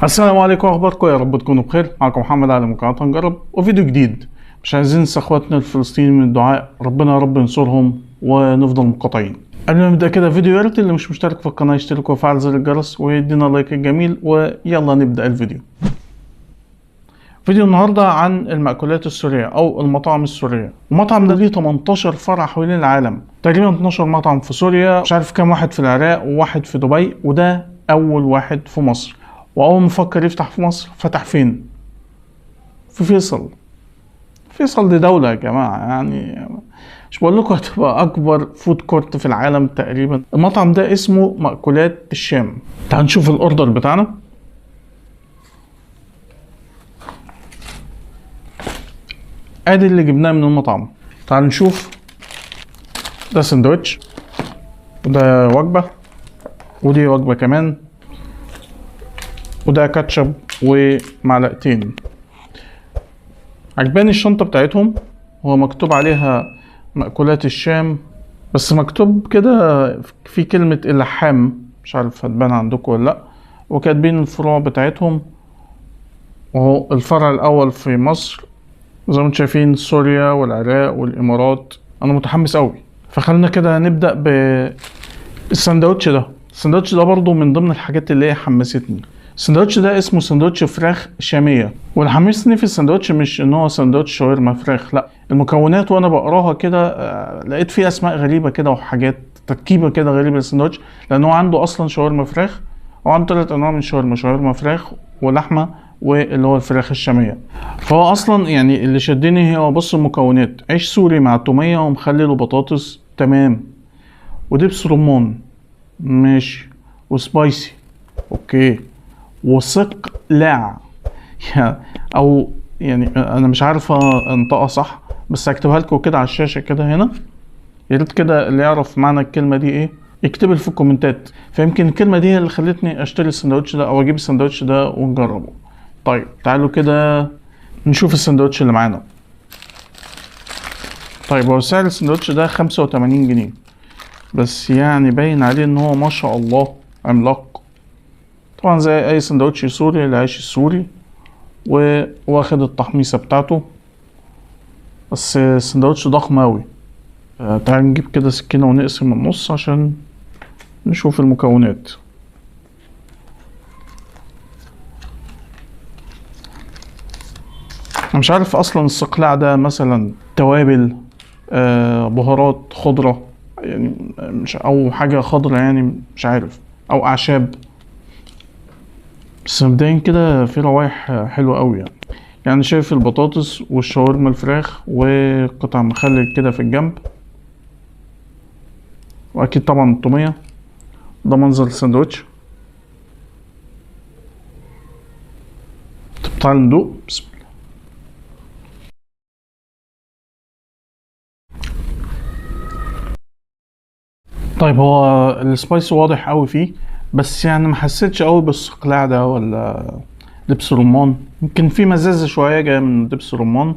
السلام عليكم، اخباركم؟ يا رب تكونوا بخير. معكم محمد علي من قناه نجرب وفيديو جديد. مش عايزين ننسى اخواتنا الفلسطينيين من الدعاء، ربنا يا رب ينصرهم ونفضل مقاطعين. قبل ما نبدا كده فيديو، يا ريت اللي مش مشترك في القناه يشترك ويفعل زر الجرس ويدينا لايك الجميل، ويلا نبدا الفيديو. فيديو النهارده عن المأكولات السورية او المطاعم السورية. المطعم ده ليه 18 فرع حوالين العالم، تقريبا 12 مطعم في سوريا، مش عارف كام واحد في العراق وواحد في دبي، وده اول واحد في مصر. واول ما فكر يفتح في مصر فتح فين؟ في فيصل. فيصل دي دولة يا جماعة، يعني مش بقول لكم هتبقى اكبر فود كورت في العالم تقريبا. المطعم ده اسمه مأكولات الشام. تعال نشوف الاوردر بتاعنا. ادي اللي جبناه من المطعم. تعال نشوف. ده سندوتش، وده وجبة، ودي وجبة كمان، وده كاتشب ومعلقتين. عجباني الشنطة بتاعتهم، هو مكتوب عليها مأكولات الشام، بس مكتوب كده في كلمة اللحام، مش عارف هتبان عندكم ولا لأ. وكاتبين الفروع بتاعتهم، وهو الفرع الأول في مصر زي ما انتم شايفين، سوريا والعراق والإمارات. أنا متحمس أوي، فخلنا كده نبدأ بالسندوتش ده. السندوتش ده برضو من ضمن الحاجات اللي هي حمستني. السندوتش ده اسمه سندوتش فراخ شامية، واللي حمسني في السندوتش مش ان هو سندوتش شاورما فراخ، لا، المكونات وانا بقراها كده لقيت فيه اسماء غريبة كده وحاجات تركيبة كده غريبة للسندوتش، لان هو عنده اصلا شاورما فراخ، وعنده 3 انواع من شاورما فراخ ولحمة واللي هو الفراخ الشامية. فهو اصلا يعني اللي شدني هو بص المكونات: عيش سوري مع تومية ومخلل وبطاطس، تمام، ودبس رمان، ماشي، وسبايسي، اوكي، وصقلاع او يعني انا مش عارف انطقها صح، بس هكتبها لكم كده على الشاشه كده هنا. يا ريت كده اللي يعرف معنى الكلمه دي ايه يكتبها في الكومنتات، فيمكن الكلمه دي هي اللي خلتني اشتري السندوتش ده او اجيب السندوتش ده ونجربه. طيب تعالوا كده نشوف السندوتش اللي معانا. طيب هو سعر السندوتش ده 85 جنيه، بس يعني باين عليه ان هو ما شاء الله عملاق. طبعا زي اي سندوتش سوري، العيش السوري واخد التحميصة بتاعته، بس السندوتش ضخم اوي. تعال نجيب كده سكينة ونقسم النص عشان نشوف المكونات. انا مش عارف اصلا الصقلاع ده مثلا توابل، بهارات خضرة يعني، مش او حاجة خضرة يعني، مش عارف، او اعشاب، بس مبدئيا كده في روايح حلوة اوي يعني شايف البطاطس والشاورما الفراخ وقطع مخلل كده في الجنب، واكيد طبعا الطومية. ده منظر الساندوتش. طب تعال ندوق. بسم الله. طيب هو السبايس واضح قوي فيه، بس يعني ما حسيتش قوي بالصقلاع ده ولا دبس رمان. يمكن في مزازة شوية جاية من دبس رمان.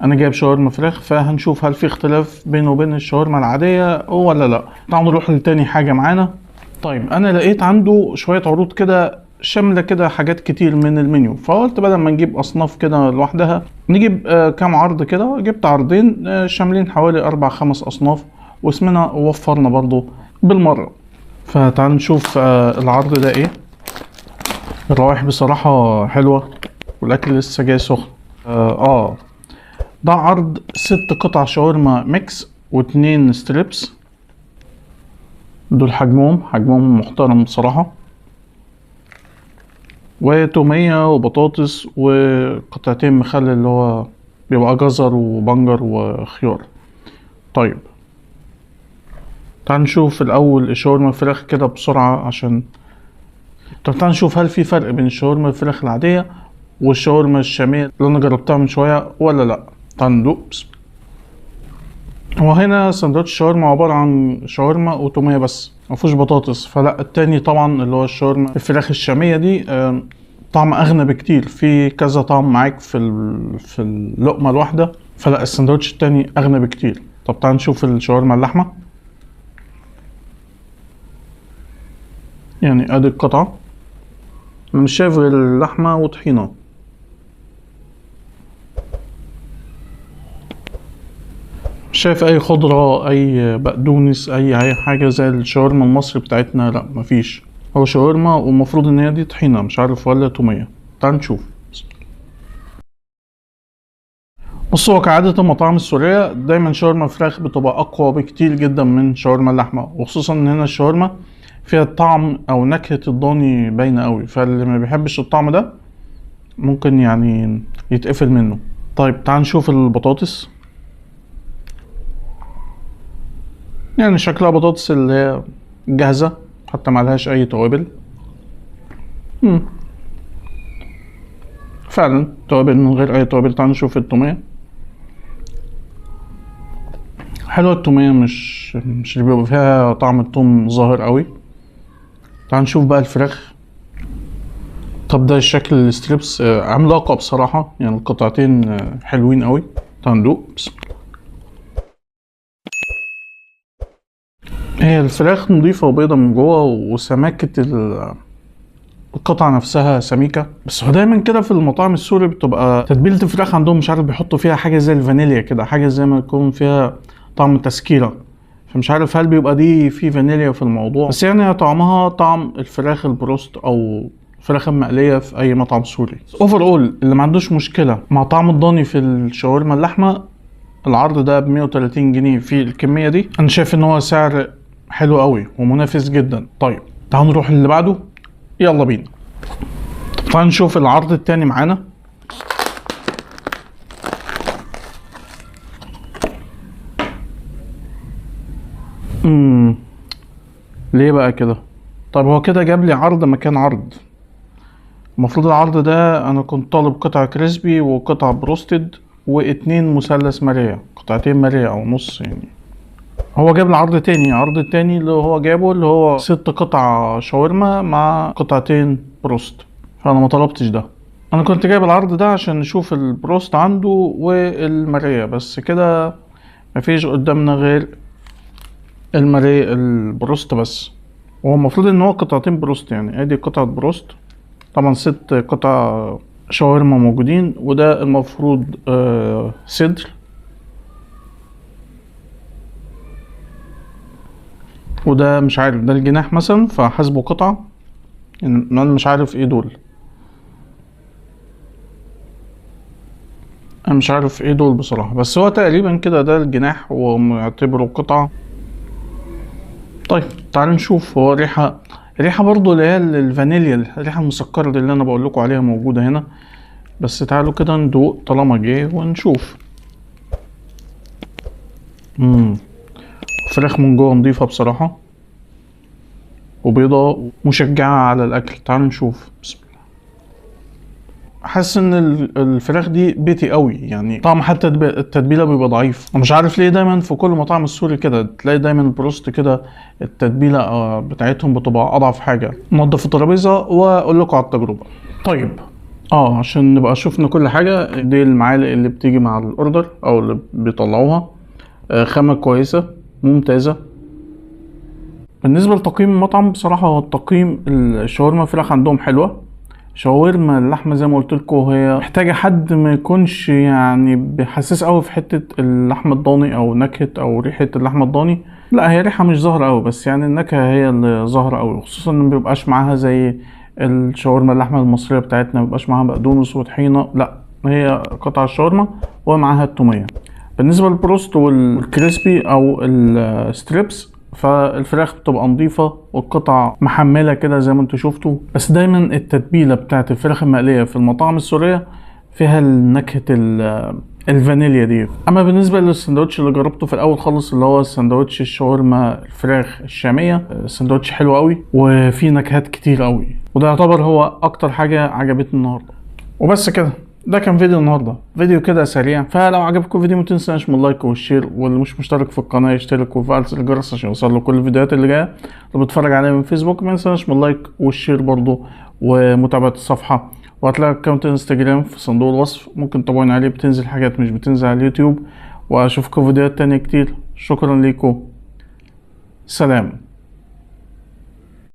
انا جايب شاورما فراخ، فهنشوف هل في اختلاف بينه وبين الشاورما العادية ولا لا. تعالوا نروح لتاني حاجة معانا. طيب انا لقيت عنده شوية عروض كده شاملة كده حاجات كتير من المنيو، فقلت بدل ما نجيب اصناف كده لوحدها نجيب كام عرض كده. جبت عرضين شاملين حوالي 4-5 اصناف، واسمنا وفرنا برضو بالمرة. فتعال نشوف العرض ده ايه. الروائح بصراحة حلوة، والاكل لسه جاي سخن. ده عرض 6 قطع شاورما ميكس و2 ستريبس. دول حجمهم محترم بصراحة، وتومية وبطاطس وقطعتين مخلل اللي هو بيبقى جزر وبنجر وخيار. طيب تعال نشوف الأول الشاورما الفراخ كده بسرعة عشان تعال نشوف هل في فرق بين الشاورما الفراخ العادية والشاورما الشامية اللي أنا جربتها من شوية ولا لأ. تعال ندوق. هو هنا سندوتش شاورما عبارة عن شاورما وتومية بس، مفيهوش بطاطس. فلا، التاني طبعا اللي هو الشاورما الفراخ الشامية دي طعم أغنى بكتير، في كذا طعم معاك في اللقمة الواحدة. فلا، السندوتش التاني أغنى بكتير. طب تعال نشوف الشاورما اللحمة. يعني ادي القطعة، أنا مش شايف غير اللحمة وطحينة. مش شايف اي خضرة، اي بقدونس، اي حاجة زي الشاورما المصري بتاعتنا، لا مفيش. هو شاورما والمفروض ان هي دي طحينة، مش عارف ولا تومية. تعال نشوف. بص، هو كعادة المطاعم السورية دايما شاورما الفراخ بتبقى اقوى بكتير جدا من شاورما اللحمة، وخصوصا ان هنا الشاورما فيها الطعم او نكهة الضاني باينة قوي، فاللي ما بيحبش الطعم ده ممكن يعني يتقفل منه. طيب تعال نشوف البطاطس. يعني شكلها بطاطس اللي هي جاهزة، حتى معلهاش اي توابل. فعلا توابل من غير اي توابل. تعال نشوف التومية. حلوة التومية، مش اللي بيبقى فيها طعم التوم ظاهر قوي. تعال نشوف بقى الفراخ. طب ده الشكل الستريبس عملاقة بصراحة، يعني القطعتين حلوين قوي. تعال ندوق. هي الفراخ نضيفة وبيضة من جوه، وسماكة القطعة نفسها سميكة. بس هو دايما كده في المطاعم السوري بتبقى تتبيلة الفراخ عندهم مش عارف بيحطوا فيها حاجة زي الفانيليا كده، حاجة زي ما يكون فيها طعم تسكيرة. فمش عارف هل بيبقى دي في فانيليا في الموضوع، بس يعني طعمها طعم الفراخ البروست او الفراخ المقلية في اي مطعم سوري. اوفر اول اللي ما عندوش مشكلة مع طعم الضاني في الشاورما اللحمة، العرض ده ب 130 جنيه في الكمية دي. انا شايف ان هو سعر حلو قوي ومنافس جدا. طيب تعالوا نروح اللي بعده، يلا بينا. تعالوا نشوف العرض التاني معانا. ليه بقى كده؟ طيب هو كده جاب لي عرض مكان عرض. المفروض العرض ده انا كنت طالب قطعة كريسبي وقطعة بروستد واتنين مثلث ماريا، قطعتين ماريا او نص يعني. هو جاب لي عرض تاني، عرض تاني اللي هو جابه اللي هو 6 قطع شاورما مع قطعتين بروست، فانا ما طلبتش ده. انا كنت جايب العرض ده عشان نشوف البروست عنده والماريا بس كده. مفيش قدامنا غير الماريا البروست بس، وهو المفروض ان هو قطعتين بروست، يعني ادي قطعة بروست. طبعا 6 قطع شاورما موجودين، وده المفروض صدر، وده مش عارف ده الجناح مثلا فحاسبه قطعة، يعني انا مش عارف ايه دول. انا مش عارف ايه دول بصراحة، بس هو تقريبا كده ده الجناح ومعتبره قطعة. طيب تعالوا نشوف. هو ريحة برضو اللي هي الفانيليا، الريحة المسكرة اللي انا بقول لكم عليها موجودة هنا. بس تعالوا كده ندوق طالما جه ونشوف. فراخ من جوه نضيفة بصراحة وبيضة مشجعة على الاكل. تعالوا نشوف. بسم الله. حاسس ان الفراخ دي بيتي قوي، يعني طعم حتى التتبيله بيبقى ضعيف. ومش عارف ليه دايما في كل مطاعم السوري كده تلاقي دايما البروست كده التتبيله بتاعتهم بتبقى اضعف حاجه. نضف الترابيزه واقول لكم على التجربه. طيب عشان نبقى شفنا كل حاجه، دي المعالق اللي بتيجي مع الاوردر او اللي بيطلعوها. خامه كويسه ممتازه. بالنسبه لتقييم المطعم بصراحه، هو التقييم الشاورما الفراخ عندهم حلوه. شاورما اللحمه زي ما قلت لكم هي محتاجه حد ما يكونش يعني بيحسس قوي في حته اللحمه الضاني او نكهه او ريحه اللحمه الضاني. لا هي ريحه مش ظاهره قوي، بس يعني النكهه هي اللي ظاهره قوي، خصوصا ان مبيبقاش معاها زي الشاورما اللحمه المصريه بتاعتنا مبيبقاش معاها بقدونس وطحينه. لا هي قطع الشاورما ومعاها التوميه. بالنسبه للبروست والكريسبي او الستريبس، فالفراخ بتبقى نظيفة والقطع محملة كده زي ما انتوا شفتوا. بس دايما التتبيلة بتاعت الفراخ المقلية في المطاعم السورية فيها نكهة الفانيليا دي. اما بالنسبة للسندوتش اللي جربته في الاول خالص اللي هو سندوتش الشاورما الفراخ الشامية، سندوتش حلو قوي وفيه نكهات كتير قوي، وده يعتبر هو اكتر حاجة عجبتني النهاردة. وبس كده، ده كان فيديو النهارده، فيديو كده سريع. فلو عجبكم الفيديو متنساش من اللايك والشير، واللي مش مشترك في القناه يشترك ويفعل زر الجرس عشان يوصله كل الفيديوهات اللي جايه. لو بتتفرج عليا من فيسبوك ما تنساش من اللايك والشير برضو ومتابعه الصفحه. وهتلاقي اكونت انستجرام في صندوق الوصف، ممكن تتابعوني عليه، بتنزل حاجات مش بتنزل على اليوتيوب. واشوفكم فيديوهات تانية كتير. شكرا ليكم، سلام.